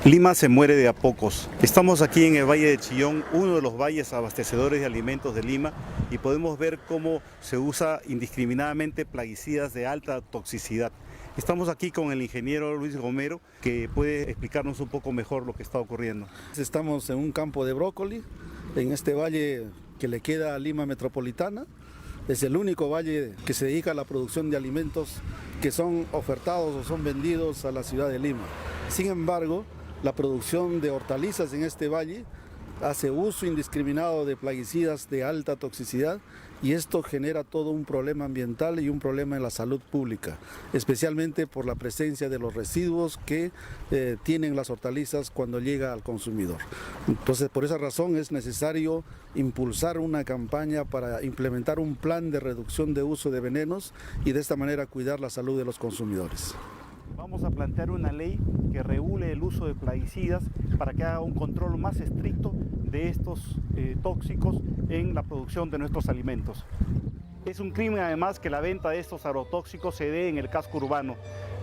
Lima se muere de a pocos. Estamos aquí en el Valle de Chillón, uno de los valles abastecedores de alimentos de Lima, y podemos ver cómo se usa indiscriminadamente plaguicidas de alta toxicidad. Estamos aquí con el ingeniero Luis Romero, que puede explicarnos un poco mejor lo que está ocurriendo. Estamos en un campo de brócoli, en este valle que le queda a Lima metropolitana. Es el único valle que se dedica a la producción de alimentos que son ofertados o son vendidos a la ciudad de Lima. Sin embargo, la producción de hortalizas en este valle hace uso indiscriminado de plaguicidas de alta toxicidad, y esto genera todo un problema ambiental y un problema en la salud pública, especialmente por la presencia de los residuos que tienen las hortalizas cuando llega al consumidor. Entonces, por esa razón es necesario impulsar una campaña para implementar un plan de reducción de uso de venenos y de esta manera cuidar la salud de los consumidores. Vamos a plantear una ley que regule el uso de plaguicidas para que haga un control más estricto de estos tóxicos en la producción de nuestros alimentos. Es un crimen además que la venta de estos agrotóxicos se dé en el casco urbano.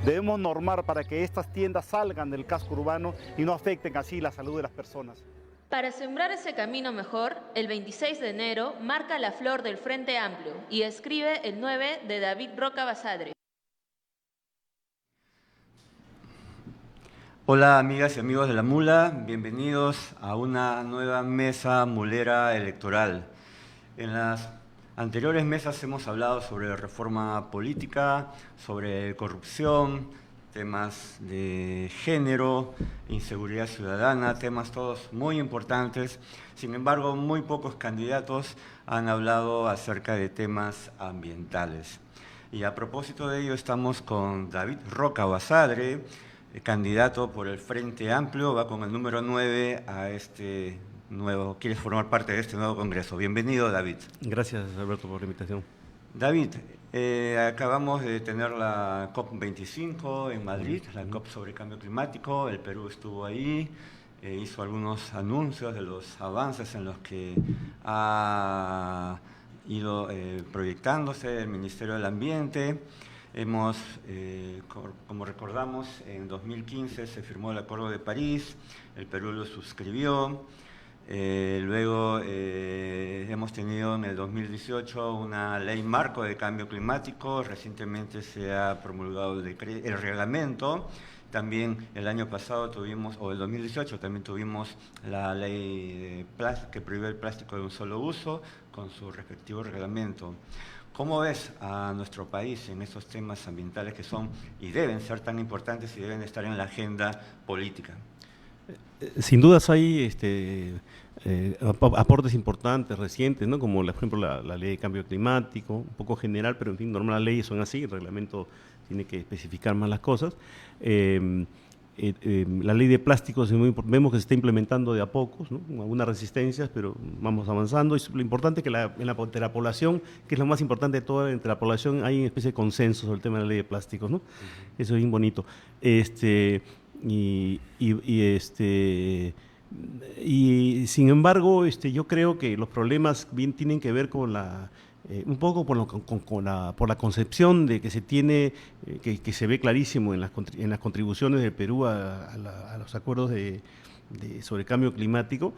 Debemos normar para que estas tiendas salgan del casco urbano y no afecten así la salud de las personas. Para sembrar ese camino mejor, el 26 de enero marca la flor del Frente Amplio y escribe el 9 de David Roca Basadre. Hola amigas y amigos de La Mula, bienvenidos a una nueva mesa mulera electoral. En las anteriores mesas hemos hablado sobre reforma política, sobre corrupción, temas de género, inseguridad ciudadana, temas todos muy importantes. Sin embargo, muy pocos candidatos han hablado acerca de temas ambientales. Y a propósito de ello estamos con David Roca Basadre, candidato por el Frente Amplio, va con el número 9 a este nuevo, quieres formar parte de este nuevo congreso. Bienvenido, David. Gracias, Alberto, por la invitación. David, acabamos de tener la COP25 en Madrid, la COP sobre cambio climático. El Perú estuvo ahí, hizo algunos anuncios de los avances en los que ha ido proyectándose el Ministerio del Ambiente. Hemos, como recordamos, en 2015 se firmó el Acuerdo de París, el Perú lo suscribió, luego hemos tenido en el 2018 una ley marco de cambio climático, recientemente se ha promulgado el reglamento, también el año pasado tuvimos, o el 2018 también tuvimos la ley que prohíbe el plástico de un solo uso con su respectivo reglamento. ¿Cómo ves a nuestro país en estos temas ambientales que son y deben ser tan importantes y deben estar en la agenda política? Sin dudas hay aportes importantes, recientes, ¿no? Como por ejemplo la ley de cambio climático, un poco general, pero en fin, normal las leyes son así, el reglamento tiene que especificar más las cosas. La ley de plásticos vemos que se está implementando de a pocos, ¿no? Algunas resistencias, pero vamos avanzando. Y lo importante es que entre la población, que es lo más importante de todo, entre la población hay una especie de consenso sobre el tema de la ley de plásticos, ¿no? Eso es bien bonito. Y sin embargo, yo creo que los problemas bien tienen que ver con un poco por la concepción de que se tiene, que se ve clarísimo en las contribuciones del Perú a los acuerdos sobre cambio climático,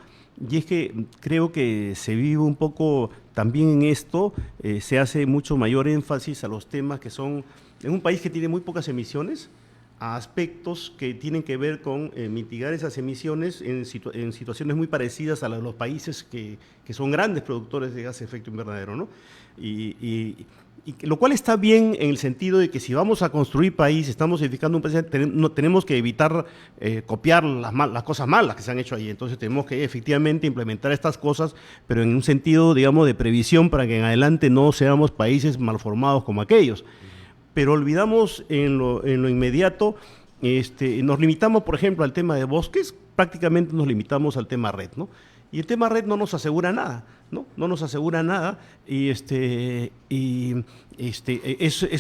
y es que creo que se vive un poco también en esto, se hace mucho mayor énfasis a los temas que son, en un país que tiene muy pocas emisiones, a aspectos que tienen que ver con mitigar esas emisiones en situaciones muy parecidas a los países que son grandes productores de gases de efecto invernadero, ¿no? Y lo cual está bien en el sentido de que si vamos a construir país, estamos edificando un país, tenemos que evitar copiar las cosas malas que se han hecho ahí. Entonces tenemos que efectivamente implementar estas cosas, pero en un sentido, digamos, de previsión para que en adelante no seamos países malformados como aquellos. Pero olvidamos en lo inmediato, nos limitamos, por ejemplo, al tema de bosques, prácticamente nos limitamos al tema red, ¿no? Y el tema red no nos asegura nada, ¿no? No nos asegura nada, y es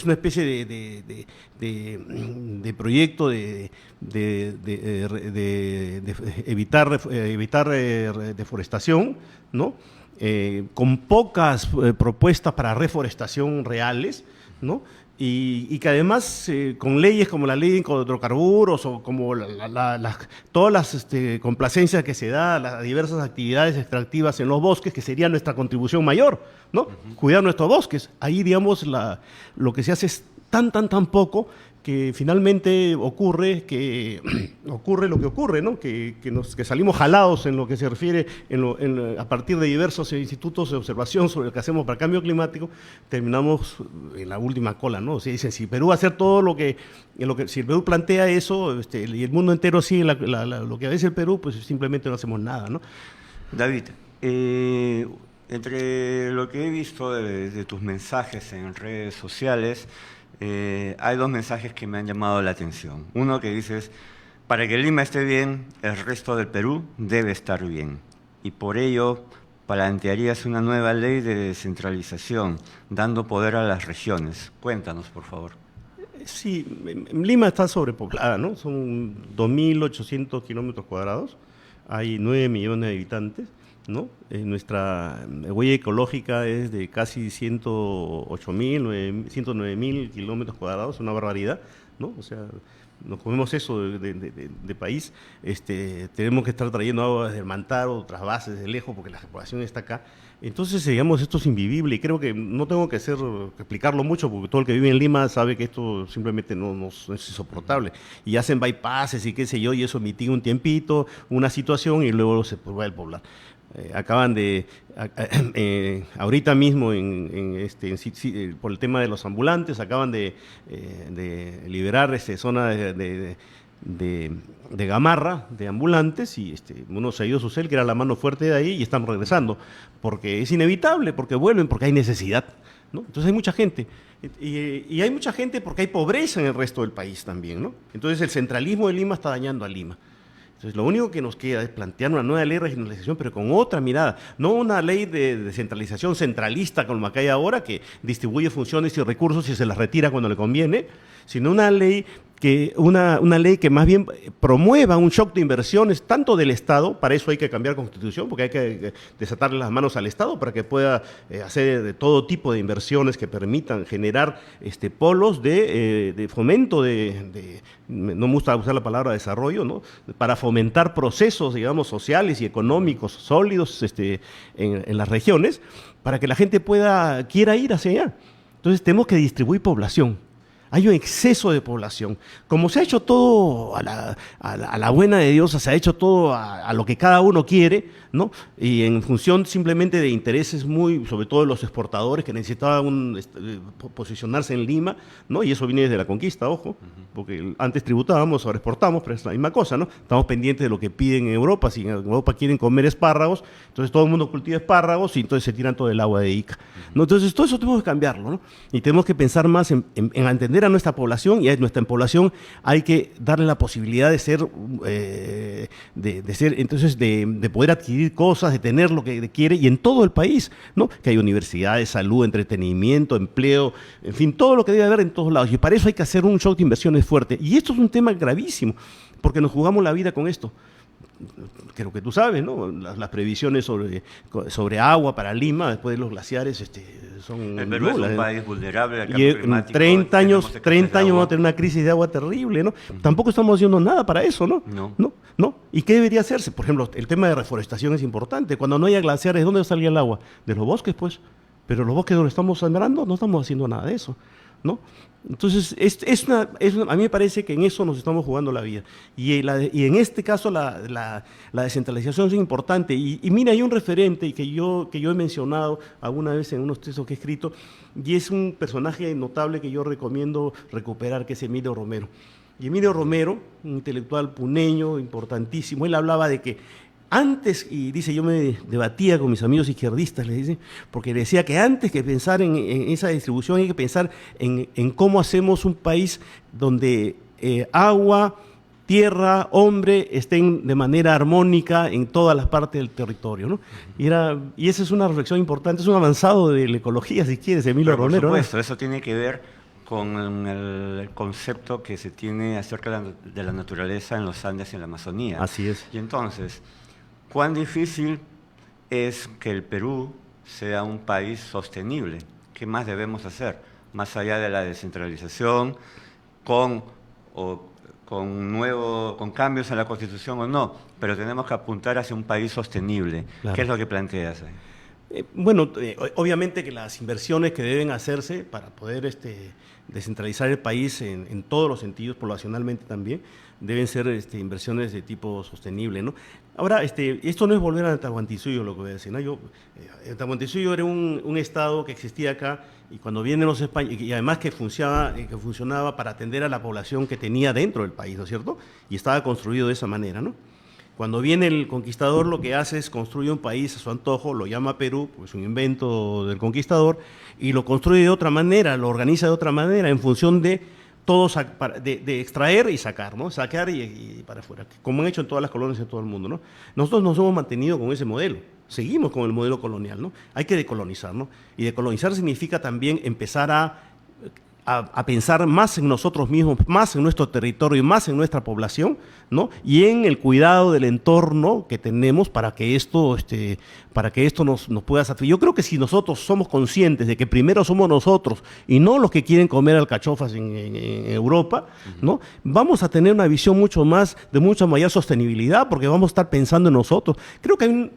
una especie de proyecto de evitar deforestación, ¿no? Con pocas propuestas para reforestación reales, ¿no? y que además con leyes como la ley de hidrocarburos o como todas las complacencias que se da a las diversas actividades extractivas en los bosques, que sería nuestra contribución mayor, ¿no? Cuidar nuestros bosques. Ahí, digamos, lo que se hace es tan poco que finalmente ocurre lo que ocurre, ¿no? Que salimos jalados en lo que se refiere a partir de diversos institutos de observación sobre lo que hacemos para el cambio climático, terminamos en la última cola, ¿no? O sea, dicen, si Perú va a hacer todo si el Perú plantea eso, y el mundo entero sigue lo que dice el Perú, pues simplemente no hacemos nada, ¿no? David, entre lo que he visto de tus mensajes en redes sociales, hay dos mensajes que me han llamado la atención. Uno que dices, para que Lima esté bien, el resto del Perú debe estar bien. Y por ello plantearías una nueva ley de descentralización, dando poder a las regiones. Cuéntanos, por favor. Sí, Lima está sobrepoblada, ¿no? Son 2.800 kilómetros cuadrados, hay 9 millones de habitantes, ¿no? Nuestra huella ecológica es de casi 108.000, 109.000 kilómetros cuadrados, una barbaridad, ¿no? O sea, nos comemos eso de país. Tenemos que estar trayendo agua desde el Mantaro, otras bases de lejos, porque la población está acá. Entonces, digamos, esto es invivible y creo que no tengo que explicarlo mucho, porque todo el que vive en Lima sabe que esto simplemente no es insoportable. Y hacen bypasses y qué sé yo, y eso mitiga un tiempito, una situación y luego se vuelve a poblar. Acaban de, ahorita mismo por el tema de los ambulantes, acaban de liberar zona de Gamarra, de ambulantes, y uno se ha ido a Susel, que era la mano fuerte de ahí, y están regresando, porque es inevitable, porque vuelven, porque hay necesidad, ¿no? Entonces hay mucha gente, y hay mucha gente porque hay pobreza en el resto del país también, ¿no? Entonces el centralismo de Lima está dañando a Lima. Entonces, lo único que nos queda es plantear una nueva ley de regionalización, pero con otra mirada, no una ley de descentralización centralista como la que hay ahora, que distribuye funciones y recursos y se las retira cuando le conviene, sino una ley que más bien promueva un shock de inversiones, tanto del Estado, para eso hay que cambiar Constitución, porque hay que desatarle las manos al Estado para que pueda hacer de todo tipo de inversiones que permitan generar polos de fomento no me gusta usar la palabra desarrollo, ¿no? Para fomentar procesos, digamos, sociales y económicos sólidos en las regiones, para que la gente quiera ir hacia allá. Entonces tenemos que distribuir población. Hay un exceso de población. Como se ha hecho todo a la buena de Dios, se ha hecho todo a lo que cada uno quiere, ¿no? Y en función simplemente de intereses sobre todo de los exportadores que necesitaban posicionarse en Lima, ¿no? Y eso viene desde la conquista, ojo, porque antes tributábamos, ahora exportamos, pero es la misma cosa, ¿no? Estamos pendientes de lo que piden en Europa. Si en Europa quieren comer espárragos, entonces todo el mundo cultiva espárragos y entonces se tiran todo el agua de Ica, ¿no? Entonces todo eso tenemos que cambiarlo, ¿no? Y tenemos que pensar más en entender a nuestra población, y a nuestra población hay que darle la posibilidad de poder adquirir cosas, de tener lo que quiere, y en todo el país, ¿no? Que hay universidades, salud, entretenimiento, empleo, en fin, todo lo que debe haber en todos lados, y para eso hay que hacer un shock de inversiones fuerte, y esto es un tema gravísimo, porque nos jugamos la vida con esto. Creo que tú sabes, ¿no? Las previsiones sobre agua para Lima después de los glaciares son el Perú nulas. es un país vulnerable al Y cambio en climático. 30 años vamos a tener una crisis de agua terrible, ¿no? Tampoco estamos haciendo nada para eso, ¿no? No. ¿Y qué debería hacerse? Por ejemplo, el tema de reforestación es importante. Cuando no haya glaciares, ¿dónde salía el agua? De los bosques, pues. Pero los bosques donde estamos sembrando no estamos haciendo nada de eso, ¿no? Entonces, a mí me parece que en eso nos estamos jugando la vida. Y en este caso la descentralización es importante. Y mira, hay un referente que yo he mencionado alguna vez en unos textos que he escrito, y es un personaje notable que yo recomiendo recuperar, que es Emilio Romero. Y Emilio Romero, un intelectual puneño importantísimo, él hablaba de que antes, y dice, yo me debatía con mis amigos izquierdistas, le dice, porque decía que antes que pensar en esa distribución hay que pensar en cómo hacemos un país donde agua, tierra, hombre estén de manera armónica en todas las partes del territorio, ¿no? Y esa es una reflexión importante, es un avanzado de la ecología, si quieres, Emilio Romero. Por supuesto, ¿no? Eso tiene que ver con el concepto que se tiene acerca de la naturaleza en los Andes y en la Amazonía. Así es. Y entonces, ¿cuán difícil es que el Perú sea un país sostenible? ¿Qué más debemos hacer? más allá de la descentralización, con cambios en la Constitución o no, pero tenemos que apuntar hacia un país sostenible. Claro. ¿Qué es lo que planteas ahí? Obviamente que las inversiones que deben hacerse para poder descentralizar el país en todos los sentidos, poblacionalmente también, deben ser inversiones de tipo sostenible, ¿no? Ahora, esto no es volver a Tahuantinsuyo, lo que voy a decir, ¿no? Tahuantinsuyo era un estado que existía acá, y cuando vienen los españoles, y además que funcionaba para atender a la población que tenía dentro del país, ¿no es cierto? Y estaba construido de esa manera, ¿no? Cuando viene el conquistador, lo que hace es construir un país a su antojo, lo llama Perú, pues un invento del conquistador, y lo construye de otra manera, lo organiza de otra manera, en función de todos de extraer y sacar, ¿no? Sacar y para afuera, como han hecho en todas las colonias de todo el mundo, ¿no? Nosotros nos hemos mantenido con ese modelo, seguimos con el modelo colonial, ¿no? Hay que decolonizar, ¿no? Y decolonizar significa también empezar a pensar más en nosotros mismos, más en nuestro territorio y más en nuestra población, ¿no? Y en el cuidado del entorno que tenemos para que esto nos pueda satisfacer. Yo creo que si nosotros somos conscientes de que primero somos nosotros y no los que quieren comer alcachofas en Europa, ¿no? Vamos a tener una visión de mucha mayor sostenibilidad, porque vamos a estar pensando en nosotros. Creo que hay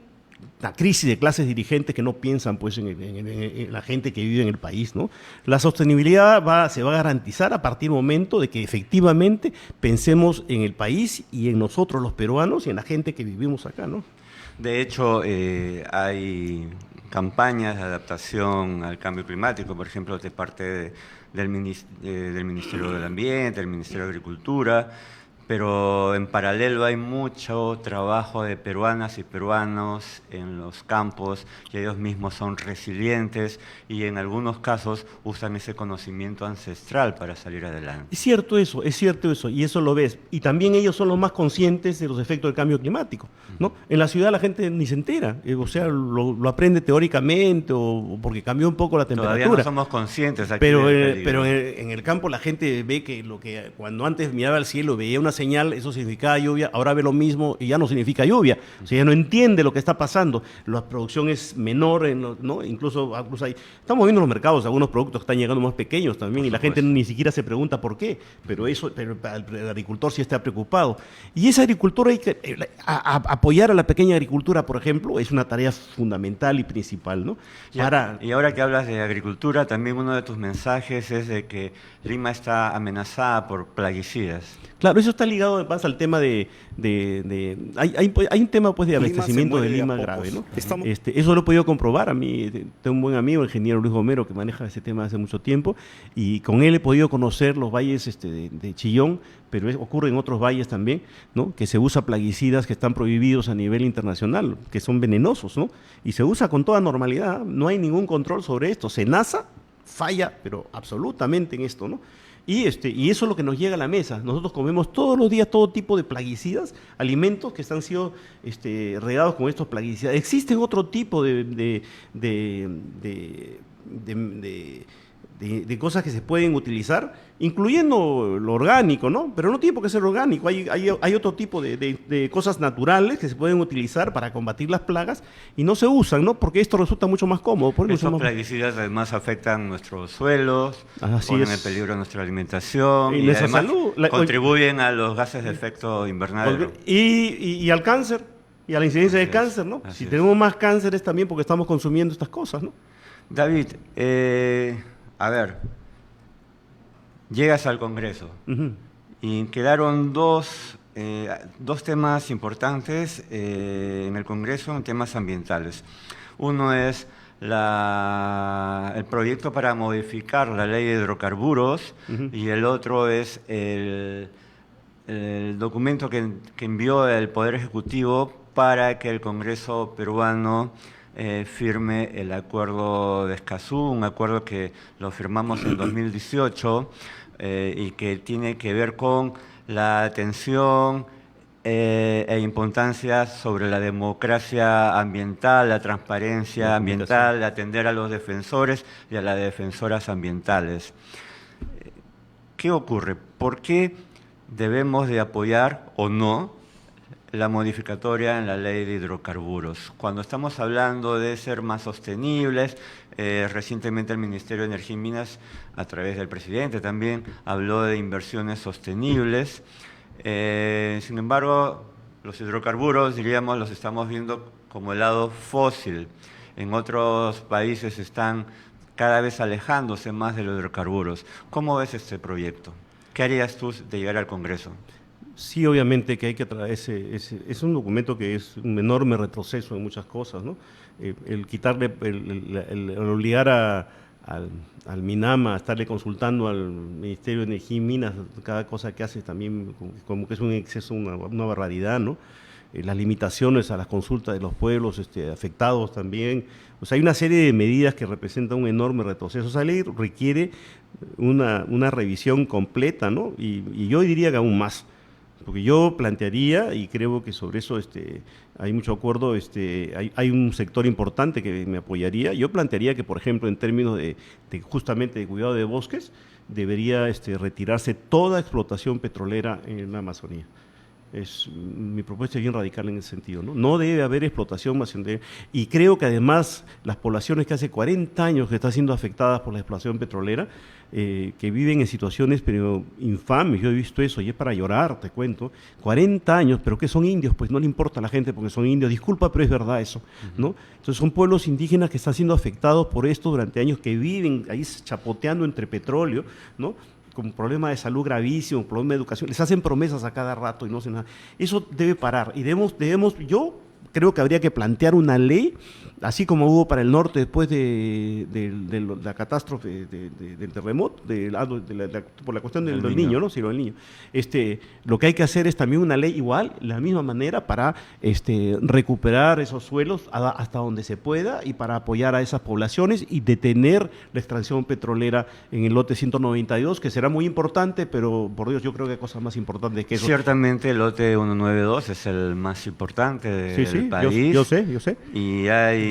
la crisis de clases dirigentes que no piensan pues en la gente que vive en el país, ¿no? La sostenibilidad se va a garantizar a partir del momento de que efectivamente pensemos en el país y en nosotros los peruanos y en la gente que vivimos acá, ¿no? De hecho, hay campañas de adaptación al cambio climático, por ejemplo, de parte del Ministerio del Ambiente, del Ministerio de Agricultura, pero en paralelo hay mucho trabajo de peruanas y peruanos en los campos, y ellos mismos son resilientes y en algunos casos usan ese conocimiento ancestral para salir adelante. Es cierto eso, y eso lo ves. Y también ellos son los más conscientes de los efectos del cambio climático, ¿no? En la ciudad la gente ni se entera, o sea, lo aprende teóricamente o porque cambió un poco la temperatura. Todavía no somos conscientes aquí pero del en el campo la gente ve que cuando antes miraba al cielo veía una señal, eso significaba lluvia, ahora ve lo mismo y ya no significa lluvia. O sea, ya no entiende lo que está pasando. La producción es menor, ¿no? Incluso estamos viendo en los mercados algunos productos que están llegando más pequeños también, y la gente ni siquiera se pregunta por qué, pero el agricultor sí está preocupado. Y esa agricultura hay que apoyar a la pequeña agricultura, por ejemplo, es una tarea fundamental y principal, ¿no? Y ahora que hablas de agricultura, también uno de tus mensajes es de que Lima está amenazada por plaguicidas. Claro, eso está ligado más al tema hay un tema pues de abastecimiento de Lima grave, ¿no? Eso lo he podido comprobar. A mí tengo un buen amigo, el ingeniero Luis Romero, que maneja ese tema hace mucho tiempo, y con él he podido conocer los valles de Chillón, pero ocurre en otros valles también, ¿no? Que se usa plaguicidas que están prohibidos a nivel internacional, que son venenosos, ¿no? Y se usa con toda normalidad, no hay ningún control sobre esto. SENASA falla, pero absolutamente en esto, ¿no? Y eso es lo que nos llega a la mesa. Nosotros comemos todos los días todo tipo de plaguicidas, alimentos que están sido regados con estos plaguicidas. Existen otro tipo de cosas que se pueden utilizar, incluyendo lo orgánico, ¿no? Pero no tiene por qué ser orgánico. Hay otro tipo de cosas naturales que se pueden utilizar para combatir las plagas y no se usan, ¿no? Porque esto resulta mucho más cómodo. Estos plaguicidas además afectan nuestros suelos, ponen en peligro nuestra alimentación y nuestra además salud. Contribuyen a los gases de efecto invernadero. Y al cáncer, y a la incidencia de cáncer, ¿no? Si tenemos más cáncer es también porque estamos consumiendo estas cosas, ¿no? David, a ver, llegas al Congreso y quedaron dos temas importantes en el Congreso, en temas ambientales. Uno es el proyecto para modificar la ley de hidrocarburos y el otro es el documento que envió el Poder Ejecutivo para que el Congreso peruano firme el acuerdo de Escazú, un acuerdo que lo firmamos en 2018 y que tiene que ver con la atención e importancia sobre la democracia ambiental, la transparencia ambiental, de atender a los defensores y a las defensoras ambientales. ¿Qué ocurre? ¿Por qué debemos de apoyar o no la modificatoria en la ley de hidrocarburos. Cuando estamos hablando de ser más sostenibles, recientemente el Ministerio de Energía y Minas, a través del presidente también, habló de inversiones sostenibles. Sin embargo, los hidrocarburos, diríamos, los estamos viendo como el lado fósil. En otros países están cada vez alejándose más de los hidrocarburos. ¿Cómo ves este proyecto? ¿Qué harías tú de llegar al Congreso? Sí, obviamente que hay que traer es un documento que es un enorme retroceso en muchas cosas, ¿no? El quitarle, el obligar al MINAMA a estarle consultando al Ministerio de Energía y Minas cada cosa que hace también como que es un exceso, una barbaridad, ¿no? Las limitaciones a las consultas de los pueblos afectados también. O sea, hay una serie de medidas que representan un enorme retroceso. Esa ley requiere una revisión completa, ¿no? Y yo diría que aún más. Porque yo plantearía, y creo que sobre eso hay mucho acuerdo, hay un sector importante que me apoyaría. Yo plantearía que, por ejemplo, en términos justamente de cuidado de bosques, debería retirarse toda explotación petrolera en la Amazonía. Mi propuesta es bien radical en ese sentido, ¿no? No debe haber explotación más. Y creo que además las poblaciones que hace 40 años que están siendo afectadas por la explotación petrolera, que viven en situaciones pero infames, yo he visto eso y es para llorar, te cuento, 40 años, pero que son indios, pues no le importa a la gente porque son indios, disculpa, pero es verdad eso, ¿no? Entonces son pueblos indígenas que están siendo afectados por esto durante años, que viven ahí chapoteando entre petróleo, ¿no? Con problemas de salud gravísimos, problemas de educación, les hacen promesas a cada rato y no hacen nada. Eso debe parar y yo creo que habría que plantear una ley, así como hubo para el norte después de la catástrofe del terremoto, por la cuestión del niño, ¿no? Sí, lo del niño. Lo que hay que hacer es también una ley igual, de la misma manera, para recuperar esos suelos hasta donde se pueda y para apoyar a esas poblaciones y detener la extracción petrolera en el lote 192, que será muy importante, pero por Dios, yo creo que hay cosas más importantes que eso. Ciertamente el lote 192 es el más importante del país. Yo sé. Y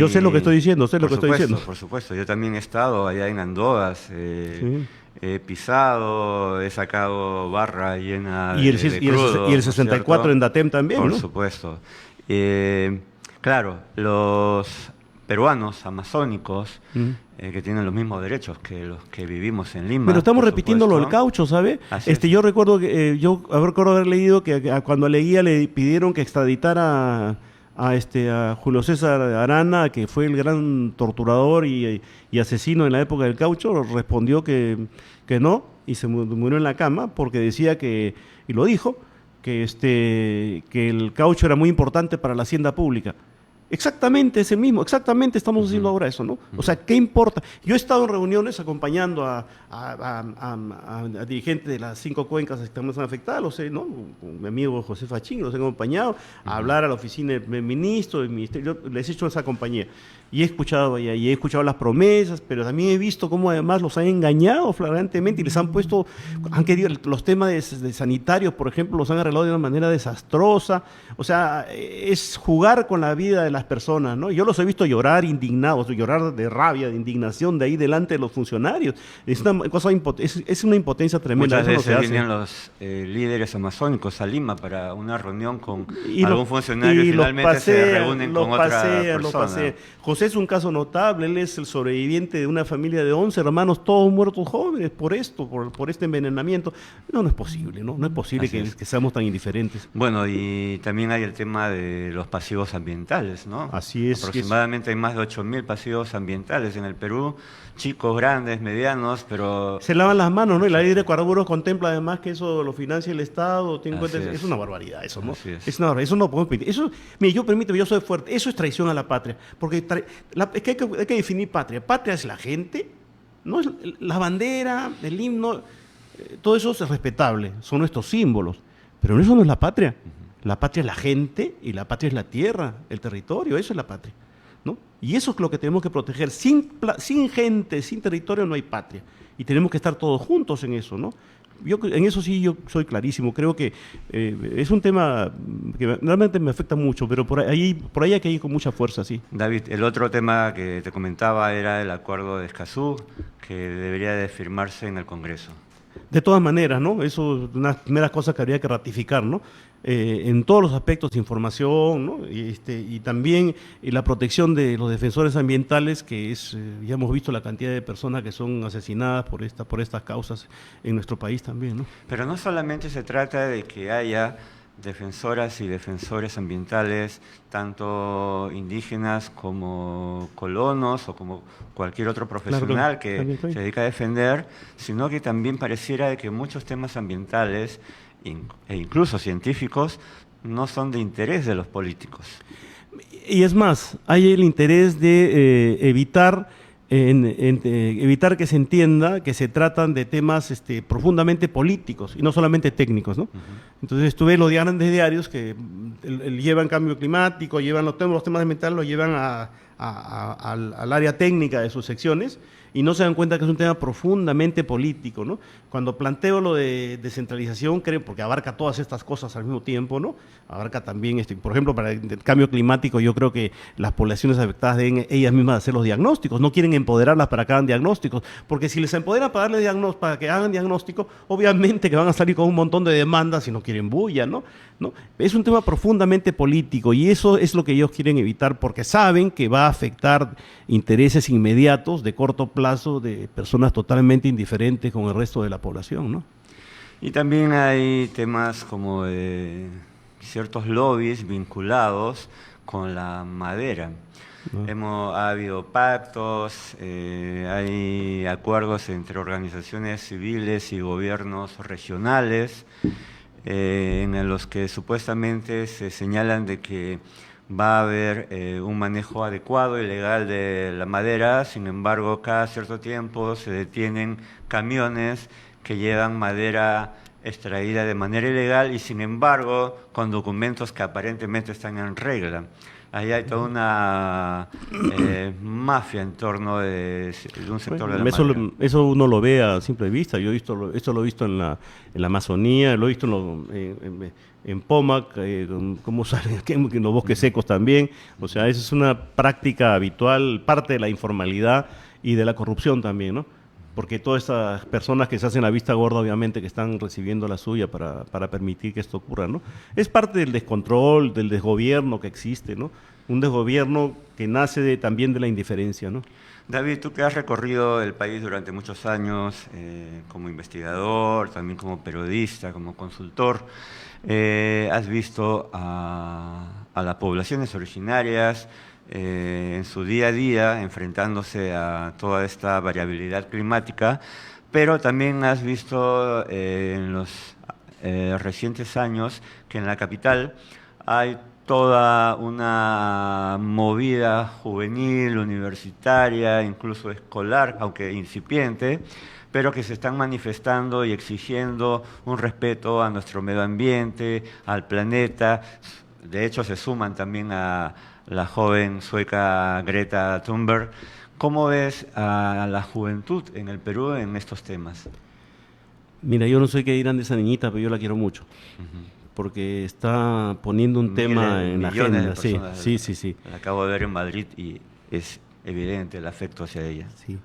yo sé lo que estoy diciendo, Por supuesto, yo también he estado allá en Andoas, he pisado, he sacado barra llena de crudo. Y el 64 ¿no? En Datem también, Por ¿no? supuesto. Claro, los peruanos amazónicos que tienen los mismos derechos que los que vivimos en Lima. Pero estamos repitiendo lo del caucho, ¿sabe? Yo recuerdo que recuerdo haber leído que cuando a Leguía le pidieron que extraditara a Julio César Arana, que fue el gran torturador y asesino en la época del caucho, respondió que no, y se murió en la cama porque decía y lo dijo, que el caucho era muy importante para la hacienda pública. Exactamente, estamos haciendo ahora eso, ¿no? O sea, ¿qué importa? Yo he estado en reuniones acompañando a dirigentes de las 5 cuencas que estamos afectadas, ¿no? Con mi amigo José Fachín, los he acompañado a hablar a la oficina del ministro, del ministerio, les he hecho esa compañía. Y he escuchado las promesas, pero también he visto cómo además los han engañado flagrantemente y les han puesto, han querido, los temas de sanitarios, por ejemplo, los han arreglado de una manera desastrosa. O sea, es jugar con la vida de las personas, ¿no? Yo los he visto llorar indignados, llorar de rabia, de indignación de ahí delante de los funcionarios. Es una cosa es una impotencia tremenda. Muchas veces vienen los líderes amazónicos a Lima para una reunión con algún funcionario y finalmente se reúnen con otra persona. José es un caso notable, él es el sobreviviente de una familia de 11 hermanos, todos muertos jóvenes por esto, por este envenenamiento. No es posible, ¿no? No es posible que seamos tan indiferentes. Bueno, y también hay el tema de los pasivos ambientales, ¿no? Así es. Aproximadamente hay más de 8.000 pasivos ambientales en el Perú, chicos, grandes, medianos, pero... Se lavan las manos, ¿no? Y la ley de hidrocarburos contempla además que eso lo financia el Estado. Es una barbaridad eso, ¿no? Es una barbaridad, eso no podemos permitir. Eso, mire, yo soy fuerte, eso es traición a la patria, porque es que hay que definir patria. Patria es la gente, no es la bandera, el himno, todo eso es respetable, son nuestros símbolos, pero eso no es la patria. La patria es la gente y la patria es la tierra, el territorio, eso es la patria, ¿no? Y eso es lo que tenemos que proteger. Sin gente, sin territorio no hay patria. Y tenemos que estar todos juntos en eso, ¿no? En eso sí yo soy clarísimo. Creo que es un tema que realmente me afecta mucho, pero por ahí hay que ir con mucha fuerza, sí. David, el otro tema que te comentaba era el acuerdo de Escazú, que debería de firmarse en el Congreso. De todas maneras, ¿no? Eso es una de las primeras cosas que habría que ratificar, ¿no? En todos los aspectos de información, ¿no? Y también la protección de los defensores ambientales, que es, ya hemos visto la cantidad de personas que son asesinadas por estas causas en nuestro país también, ¿no? Pero no solamente se trata de que haya defensoras y defensores ambientales, tanto indígenas como colonos o como cualquier otro profesional que se dedica a defender, sino que también pareciera de que muchos temas ambientales e incluso científicos no son de interés de los políticos. Y es más, hay el interés de evitar que se entienda que se tratan de temas profundamente políticos y no solamente técnicos, ¿no? Entonces tú ves los grandes diarios que llevan cambio climático, llevan los temas ambientales, los llevan al área técnica de sus secciones y no se dan cuenta que es un tema profundamente político, ¿no? Cuando planteo lo de descentralización, creo, porque abarca todas estas cosas al mismo tiempo, ¿no? Abarca también, por ejemplo, para el cambio climático, yo creo que las poblaciones afectadas deben ellas mismas hacer los diagnósticos, no quieren empoderarlas para que hagan diagnósticos, porque si les empoderan para que hagan diagnósticos, obviamente que van a salir con un montón de demandas si no quieren bulla, ¿no? Es un tema profundamente político y eso es lo que ellos quieren evitar porque saben que va a afectar intereses inmediatos de corto plazo de personas totalmente indiferentes con el resto de la población, ¿no? Y también hay temas como ciertos lobbies vinculados con la madera. Ha habido pactos, hay acuerdos entre organizaciones civiles y gobiernos regionales en los que supuestamente se señalan de que va a haber un manejo adecuado y legal de la madera. Sin embargo, cada cierto tiempo se detienen camiones que llevan madera extraída de manera ilegal y sin embargo con documentos que aparentemente están en regla. Ahí hay toda una mafia en torno de un sector de la madera. Eso uno lo ve a simple vista. Yo esto lo he visto en la Amazonía, lo he visto en Pomac, cómo salen en los bosques secos también. O sea, esa es una práctica habitual, parte de la informalidad y de la corrupción también, ¿no? Porque todas estas personas que se hacen la vista gorda, obviamente, que están recibiendo la suya para permitir que esto ocurra, ¿no? Es parte del descontrol, del desgobierno que existe, ¿no? Un desgobierno que nace también de la indiferencia, ¿no? David, tú que has recorrido el país durante muchos años como investigador, también como periodista, como consultor, has visto a las poblaciones originarias en su día a día, enfrentándose a toda esta variabilidad climática, pero también has visto en los recientes años que en la capital hay toda una movida juvenil, universitaria, incluso escolar, aunque incipiente, pero que se están manifestando y exigiendo un respeto a nuestro medio ambiente, al planeta. De hecho, se suman también a la joven sueca Greta Thunberg. ¿Cómo ves a la juventud en el Perú en estos temas? Mira, yo no sé qué dirán de esa niñita, pero yo la quiero mucho. Porque está poniendo un tema en la agenda. Sí. La acabo de ver en Madrid y es evidente el afecto hacia ella. Sí.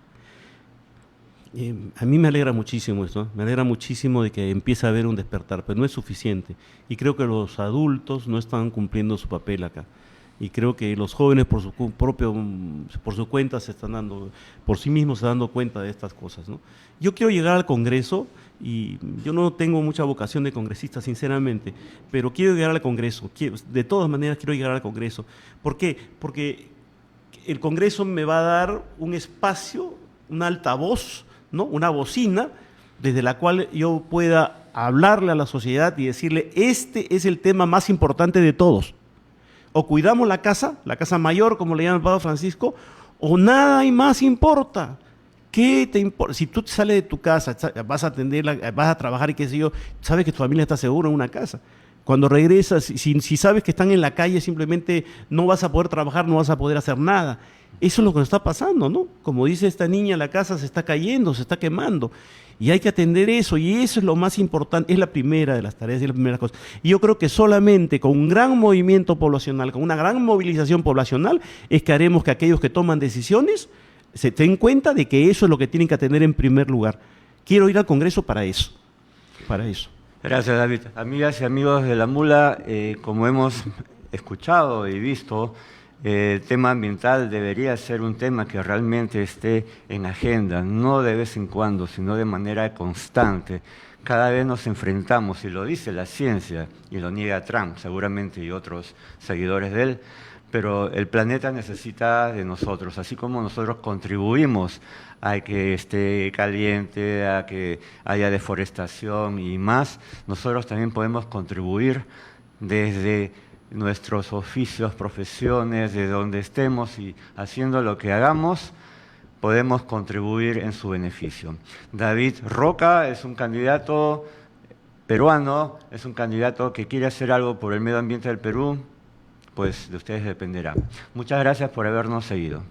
A mí me alegra muchísimo esto, ¿eh? Me alegra muchísimo de que empiece a haber un despertar, pero no es suficiente. Y creo que los adultos no están cumpliendo su papel acá. Y creo que los jóvenes por su cuenta por sí mismos se están dando cuenta de estas cosas, ¿no? Yo quiero llegar al Congreso y yo no tengo mucha vocación de congresista, sinceramente, pero quiero llegar al Congreso. De todas maneras quiero llegar al Congreso. ¿Por qué? Porque el Congreso me va a dar un espacio, un altavoz, ¿no? Una bocina desde la cual yo pueda hablarle a la sociedad y decirle, este es el tema más importante de todos. O cuidamos la casa mayor, como le llama el Papa Francisco, o nada y más importa. ¿Qué te importa? Si tú sales de tu casa, vas a atenderla, vas a trabajar y qué sé yo, sabes que tu familia está segura en una casa. Cuando regresas, si sabes que están en la calle, simplemente no vas a poder trabajar, no vas a poder hacer nada. Eso es lo que nos está pasando, ¿no? Como dice esta niña, la casa se está cayendo, se está quemando. Y hay que atender eso, y eso es lo más importante, es la primera de las tareas, es la primera cosa. Y yo creo que solamente con un gran movimiento poblacional, con una gran movilización poblacional, es que haremos que aquellos que toman decisiones se den cuenta de que eso es lo que tienen que atender en primer lugar. quiero ir al Congreso para eso, para eso. Gracias, David. Amigas y amigos de La Mula, como hemos escuchado y visto, el tema ambiental debería ser un tema que realmente esté en agenda, no de vez en cuando, sino de manera constante. Cada vez nos enfrentamos, y lo dice la ciencia, y lo niega Trump seguramente y otros seguidores de él, pero el planeta necesita de nosotros, así como nosotros contribuimos a que esté caliente, a que haya deforestación y más, nosotros también podemos contribuir desde nuestros oficios, profesiones, de donde estemos, y haciendo lo que hagamos, podemos contribuir en su beneficio. David Roca es un candidato peruano, es un candidato que quiere hacer algo por el medio ambiente del Perú, pues de ustedes dependerá. Muchas gracias por habernos seguido.